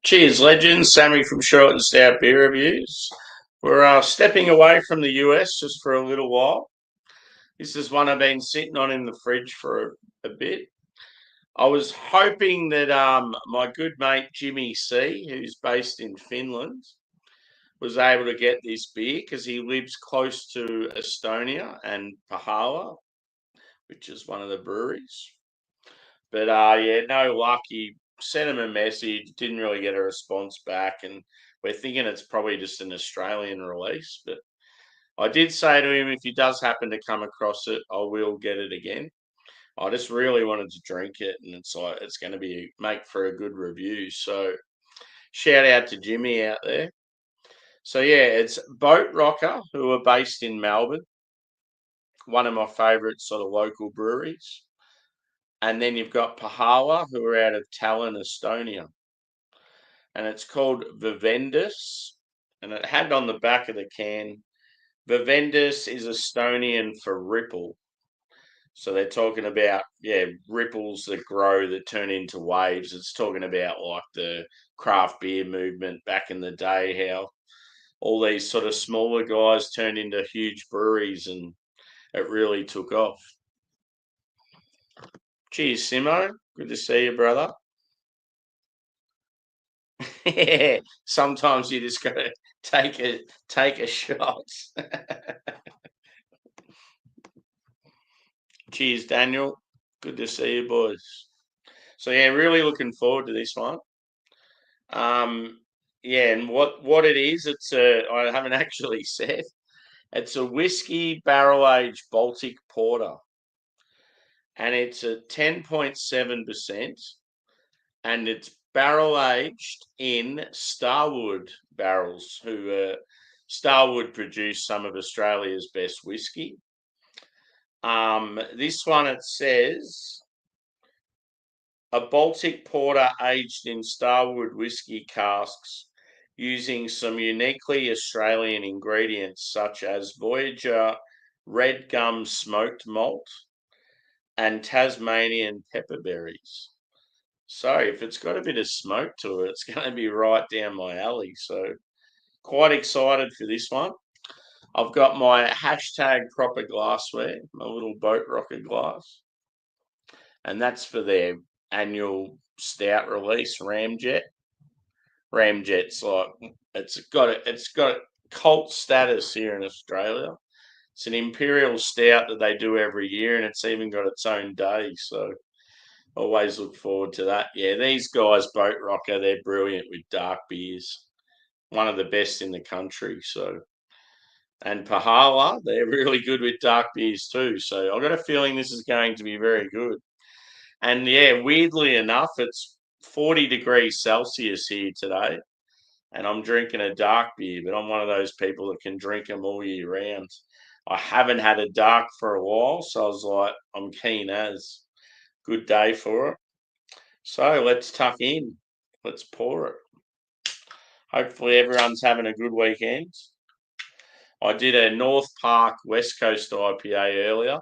Cheers, legends. Sammy from Short and Stout Beer Reviews. We're stepping away from the US just for a little while. This is one I've been sitting on in the fridge for a bit. I was hoping that my good mate Jimmy C, who's based in Finland, was able to get this beer because he lives close to Estonia and Pohjala, which is one of the breweries. But yeah, no luck. He sent him a message, didn't really get a response back, and we're thinking it's probably just an Australian release. But I did say to him, if he does happen to come across it, I will get it again. I just really wanted to drink it, and it's like it's going to be make for a good review. So shout out to Jimmy out there. So yeah, it's Boatrocker, who are based in Melbourne, one of my favourite sort of local breweries. And then you've got Pohjala, who are out of Tallinn, Estonia. And it's called VIRVENDUS. And it had on the back of the can, VIRVENDUS is Estonian for ripple. So they're talking about, yeah, ripples that grow that turn into waves. It's talking about like the craft beer movement back in the day, how all these sort of smaller guys turned into huge breweries and it really took off. Cheers, Simo. Good to see you, brother. Yeah, sometimes you just gotta take a shot. Cheers, Daniel. Good to see you, boys. So yeah, really looking forward to this one. Yeah, and what it is, I haven't actually said. It's a whiskey barrel aged Baltic porter, and it's a 10.7%, and it's barrel aged in Starwood barrels. Starwood produce some of Australia's best whiskey. This one, it says a Baltic porter aged in Starwood whiskey casks using some uniquely Australian ingredients such as Voyager red gum smoked malt and Tasmanian pepperberries. So if it's got a bit of smoke to it, it's going to be right down my alley. So quite excited for this one. I've got my hashtag proper glassware, my little Boatrocker glass, and that's for their annual stout release, Ramjet. Ramjet's like it's got cult status here in Australia. It's an imperial stout that they do every year, and it's even got its own day. So always look forward to that. Yeah, these guys, Boatrocker, they're brilliant with dark beers. One of the best in the country. So, and Pohjala, they're really good with dark beers too. So I've got a feeling this is going to be very good. And yeah, weirdly enough, it's 40 degrees Celsius here today. And I'm drinking a dark beer, but I'm one of those people that can drink them all year round. I haven't had a dark for a while, so I was like, I'm keen as. Good day for it. So let's tuck in. Let's pour it. Hopefully everyone's having a good weekend. I did a North Park West Coast IPA earlier.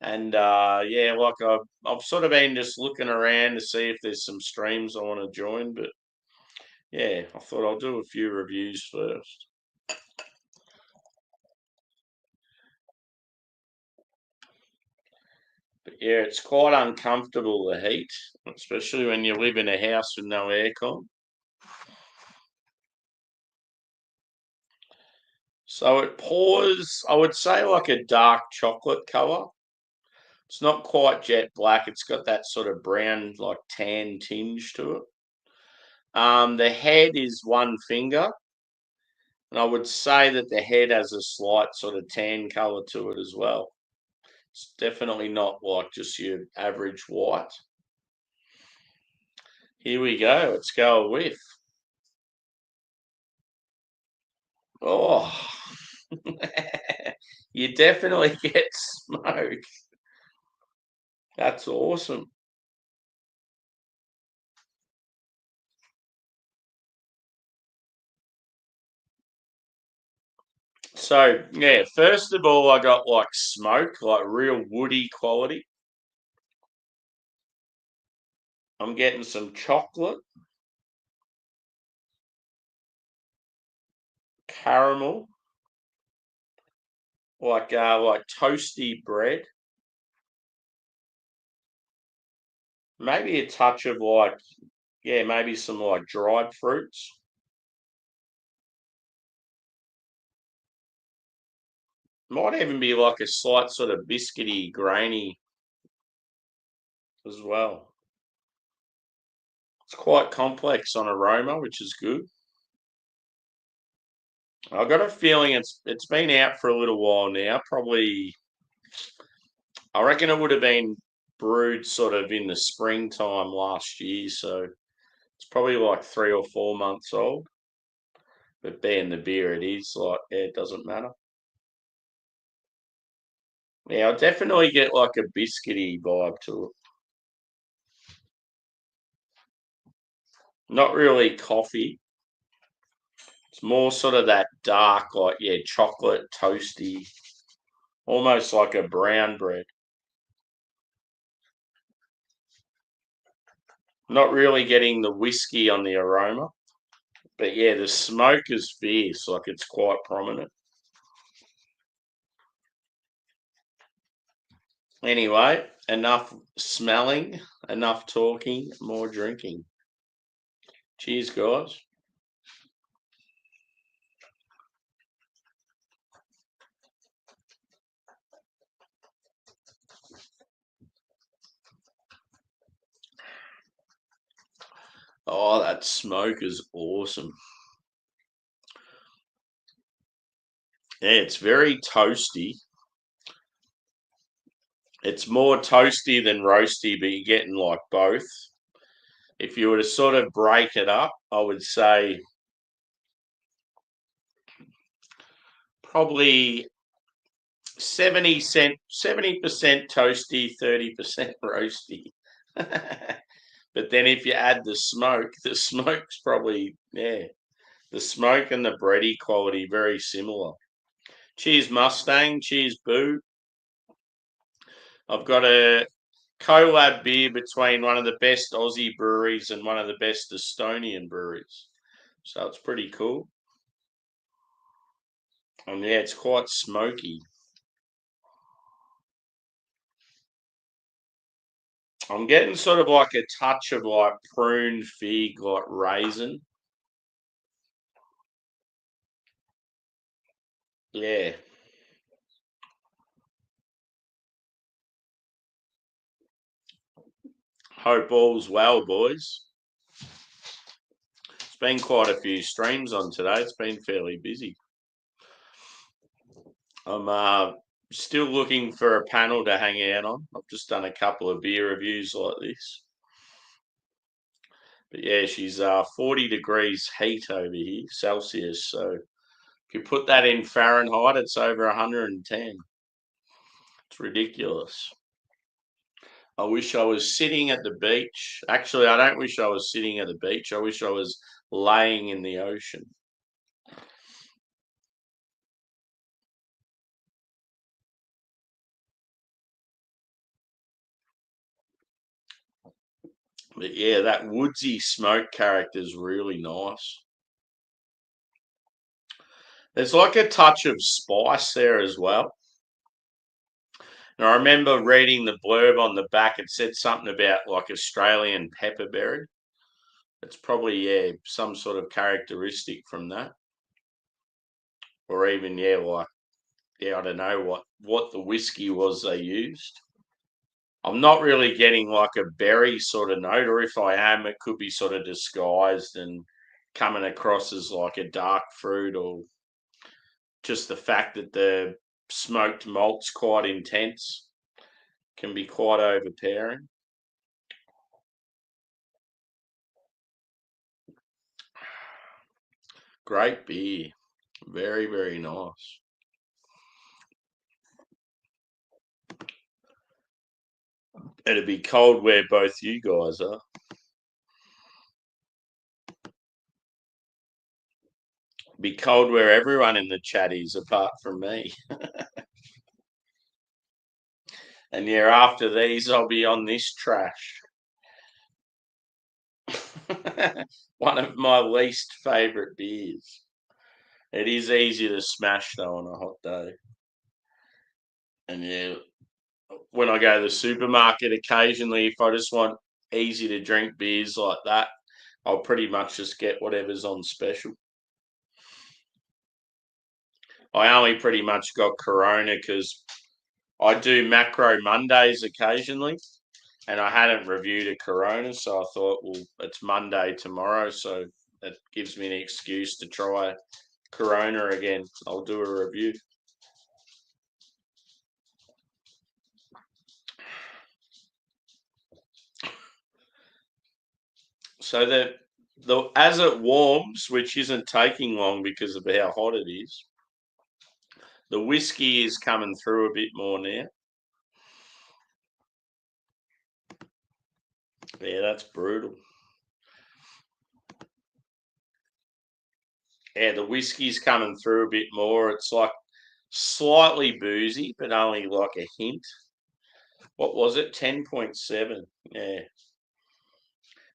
And yeah, like I've sort of been just looking around to see if there's some streams I want to join, but yeah, I thought I'll do a few reviews first. But yeah, it's quite uncomfortable, the heat, especially when you live in a house with no aircon. So it pours, I would say, like a dark chocolate colour. It's not quite jet black. It's got that sort of brown, like tan tinge to it. The head is one finger, and I would say that the head has a slight sort of tan colour to it as well. It's definitely not like just your average white. Here we go. Let's go a whiff. Oh, you definitely get smoke. That's awesome. So, yeah, first of all, I got like smoke, like real woody quality. I'm getting some chocolate. caramel, like toasty bread. Maybe a touch of maybe some like dried fruits. Might even be like a slight sort of biscuity, grainy as well. It's quite complex on aroma, which is good. I've got a feeling it's been out for a little while now. Probably, I reckon it would have been brewed sort of in the springtime last year, so it's probably like 3 or 4 months old. But being the beer it is, it doesn't matter. Yeah, I definitely get like a biscuity vibe to it. Not really coffee. It's more sort of that dark, chocolate, toasty, almost like a brown bread. Not really getting the whiskey on the aroma, but yeah, the smoke is fierce, like it's quite prominent. Anyway, enough smelling, enough talking, more drinking. Cheers, guys. Oh, that smoke is awesome. Yeah, it's very toasty. It's more toasty than roasty, but you're getting like both. If you were to sort of break it up, I would say probably 70% toasty, 30% roasty. But then if you add the smoke's probably, the smoke and the bready quality very similar. Cheers Mustang, cheers Boo. I've got a collab beer between one of the best Aussie breweries and one of the best Estonian breweries. So it's pretty cool. And yeah, it's quite smoky. I'm getting sort of like a touch of like prune, fig, like raisin. Yeah. Hope all's well, boys. It's been quite a few streams on today. It's been fairly busy. I'm still looking for a panel to hang out on. I've just done a couple of beer reviews like this. But yeah, she's 40 degrees heat over here, Celsius. So if you put that in Fahrenheit, it's over 110. It's ridiculous. I wish I was sitting at the beach. Actually, I don't wish I was sitting at the beach. I wish I was laying in the ocean. But yeah, that woodsy smoke character is really nice. There's like a touch of spice there as well. And I remember reading the blurb on the back. It said something about like Australian pepperberry. It's probably some sort of characteristic from that, or even I don't know what the whiskey was they used. I'm not really getting like a berry sort of note, or if I am, it could be sort of disguised and coming across as like a dark fruit, or just the fact that the smoked malt's quite intense can be quite overpowering. Great beer. Very, very nice. It'd be cold where both you guys are. Be cold where everyone in the chat is apart from me. And yeah, after these, I'll be on this trash. One of my least favourite beers. It is easy to smash though on a hot day. And yeah, when I go to the supermarket occasionally, if I just want easy to drink beers like that, I'll pretty much just get whatever's on special. I only pretty much got Corona because I do macro Mondays occasionally, and I hadn't reviewed a Corona, so I thought, well, it's Monday tomorrow, so that gives me an excuse to try Corona again. I'll do a review. So the as it warms, which isn't taking long because of how hot it is, the whiskey is coming through a bit more now. Yeah, that's brutal. Yeah, the whiskey's coming through a bit more. It's like slightly boozy, but only like a hint. What was it? 10.7. Yeah.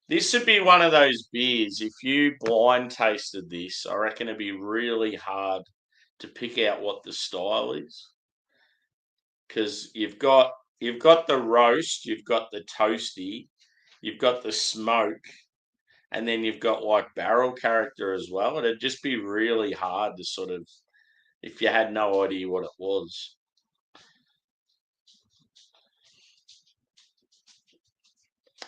This would be one of those beers. If you blind tasted this, I reckon it'd be really hard to pick out what the style is. Because you've got the roast, you've got the toasty, you've got the smoke, and then you've got like barrel character as well. It'd just be really hard to sort of, if you had no idea what it was.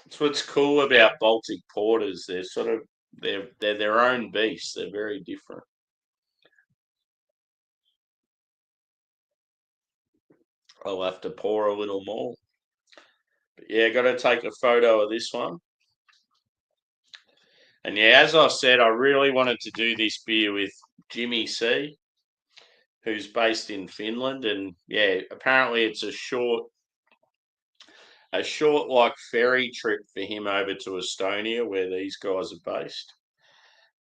That's what's cool about Baltic porters. They're sort of they're their own beast. They're very different. I'll have to pour a little more. But yeah, got to take a photo of this one. And yeah, as I said, I really wanted to do this beer with Jimmy C, who's based in Finland, and yeah, apparently it's a short like ferry trip for him over to Estonia where these guys are based.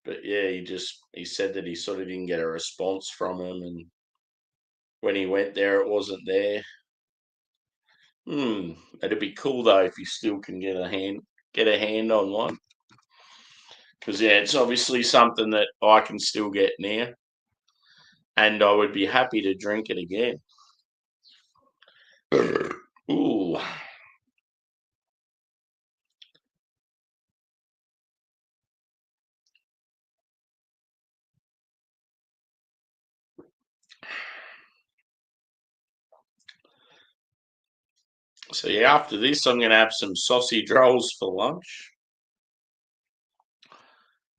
But yeah, he said that he sort of didn't get a response from him, and when he went there, it wasn't there. It'd be cool though if you still can get a hand on one, because yeah, it's obviously something that I can still get now, and I would be happy to drink it again. Ooh. So yeah, after this, I'm going to have some sausage rolls for lunch.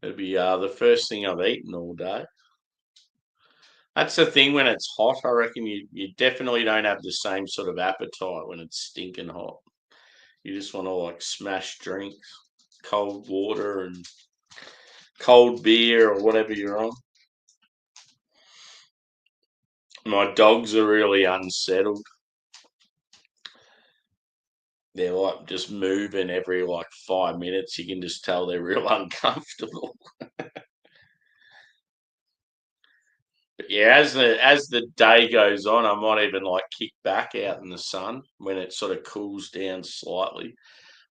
It'll be the first thing I've eaten all day. That's the thing when it's hot. I reckon you definitely don't have the same sort of appetite when it's stinking hot. You just want to like smash drinks, cold water and cold beer or whatever you're on. My dogs are really unsettled. They're like just moving every like 5 minutes. You can just tell they're real uncomfortable. But yeah, as the day goes on, I might even like kick back out in the sun when it sort of cools down slightly.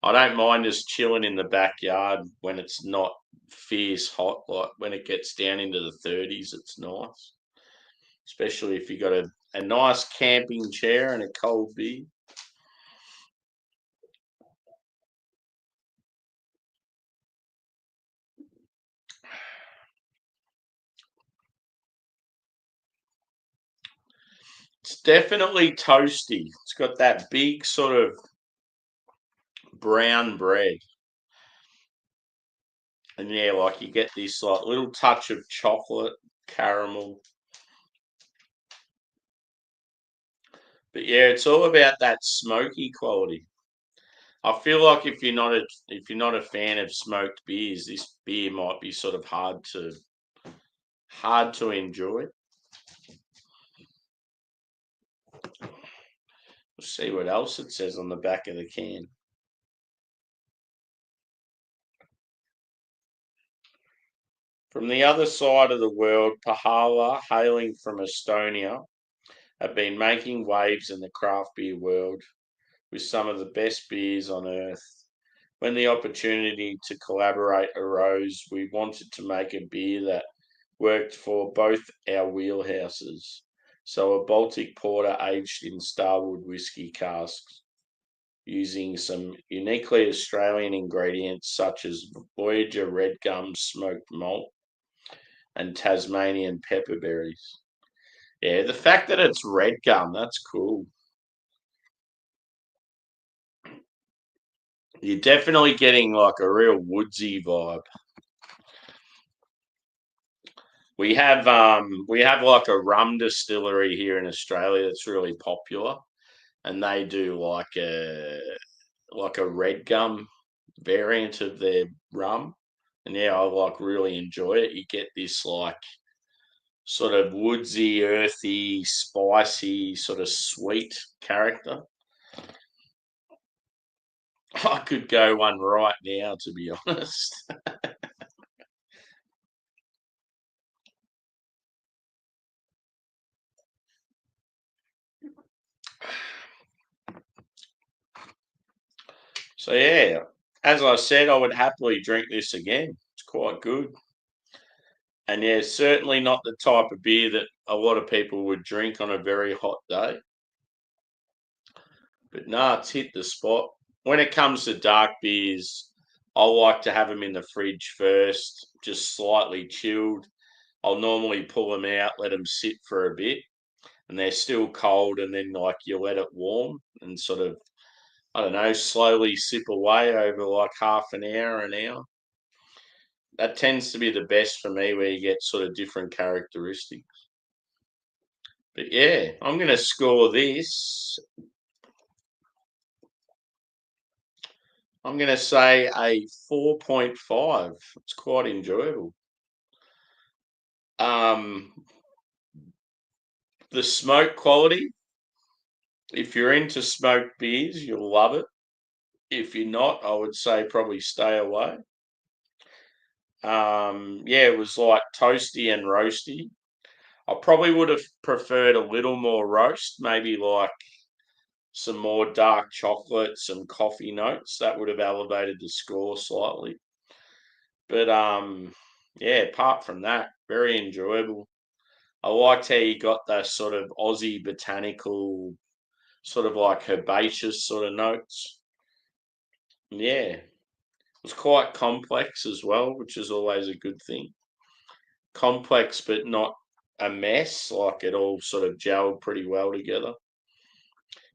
I don't mind just chilling in the backyard when it's not fierce hot. Like when it gets down into the 30s, it's nice, especially if you got a nice camping chair and a cold beer. It's definitely toasty. It's got that big sort of brown bread. And yeah, like you get this like little touch of chocolate, caramel. But yeah, it's all about that smoky quality. I feel like if you're not a fan of smoked beers, this beer might be sort of hard to enjoy. We'll see what else it says on the back of the can. From the other side of the world, Pohjala, hailing from Estonia, have been making waves in the craft beer world with some of the best beers on earth. When the opportunity to collaborate arose, we wanted to make a beer that worked for both our wheelhouses. So a Baltic porter aged in Starwood whiskey casks using some uniquely Australian ingredients such as Voyager red gum smoked malt and Tasmanian pepperberries. Yeah, the fact that it's red gum, that's cool. You're definitely getting like a real woodsy vibe. We have like a rum distillery here in Australia that's really popular, and they do like a red gum variant of their rum. And yeah, I like really enjoy it. You get this like sort of woodsy, earthy, spicy, sort of sweet character. I could go one right now, to be honest. So yeah, as I said, I would happily drink this again. It's quite good. And yeah, certainly not the type of beer that a lot of people would drink on a very hot day. But nah, it's hit the spot. When it comes to dark beers, I like to have them in the fridge first, just slightly chilled. I'll normally pull them out, let them sit for a bit, and they're still cold, and then like you let it warm and sort of, I don't know, slowly sip away over like half an hour. That tends to be the best for me, where you get sort of different characteristics. But yeah, I'm going to score this. I'm going to say a 4.5. It's quite enjoyable. Um, the smoke quality, if you're into smoked beers, you'll love it. If you're not, I would say probably stay away. Yeah, it was like toasty and roasty. I probably would have preferred a little more roast, maybe like some more dark chocolate, some coffee notes. That would have elevated the score slightly. But yeah, apart from that, very enjoyable. I liked how you got that sort of Aussie botanical, sort of like herbaceous sort of notes. Yeah, it was quite complex as well, which is always a good thing. Complex, but not a mess. Like it all sort of gelled pretty well together.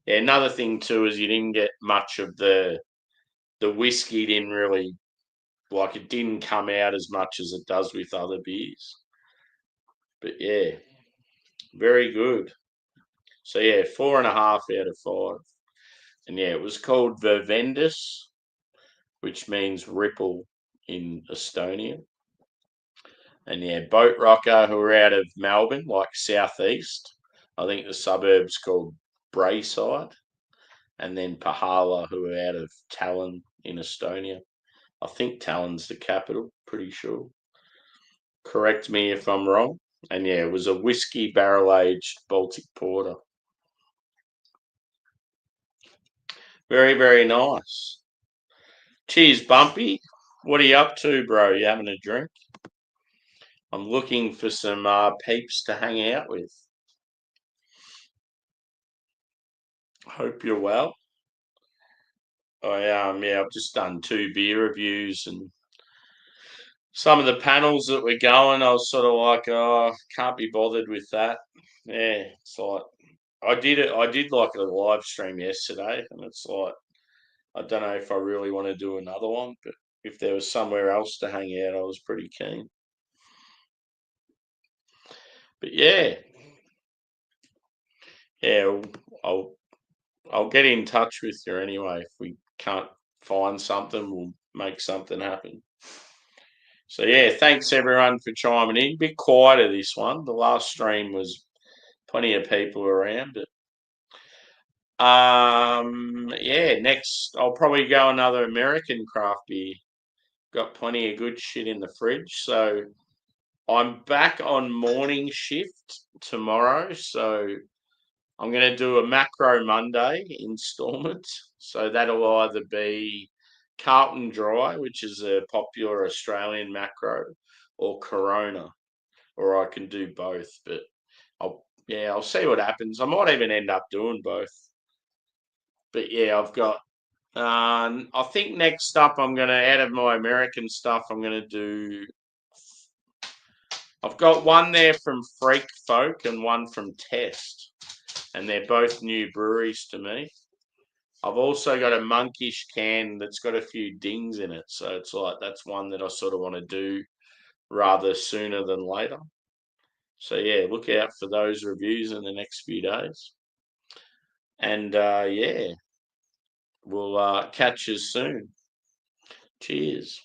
Yeah, another thing too is you didn't get much of the whiskey. Didn't really like it. Didn't come out as much as it does with other beers. But yeah, very good. So yeah, 4.5 out of 5. And yeah, it was called VIRVENDUS, which means ripple in Estonia. And yeah, Boatrocker, who are out of Melbourne, like southeast. I think the suburb's called Brayside. And then Pohjala, who are out of Tallinn in Estonia. I think Tallinn's the capital, pretty sure. Correct me if I'm wrong. And yeah, it was a whiskey barrel aged Baltic porter. Very, very nice. Cheers, Bumpy. What are you up to, bro? You having a drink? I'm looking for some peeps to hang out with. Hope you're well. Yeah, I've just done 2 beer reviews, and some of the panels that were going, I was sort of like, oh, can't be bothered with that. Yeah, it's like I did it. I did like a live stream yesterday, and it's like I don't know if I really want to do another one, but if there was somewhere else to hang out, I was pretty keen. But yeah, I'll I'll get in touch with you anyway. If we can't find something, we'll make something happen. So yeah, thanks everyone for chiming in. Bit quieter this one. The last stream was plenty of people around. But yeah, next I'll probably go another American craft beer. Got plenty of good shit in the fridge. So I'm back on morning shift tomorrow. So I'm going to do a Macro Monday installment. So that'll either be Carlton Dry, which is a popular Australian macro, or Corona. or I can do both. But I'll see what happens. I might even end up doing both. But yeah, I've got. I think next up, I'm gonna out of my American stuff. I'm gonna do. I've got one there from Freak Folk and one from Test, and they're both new breweries to me. I've also got a monkish can that's got a few dings in it, so it's like that's one that I sort of want to do rather sooner than later. So yeah, look out for those reviews in the next few days. And yeah, we'll catch you soon. Cheers.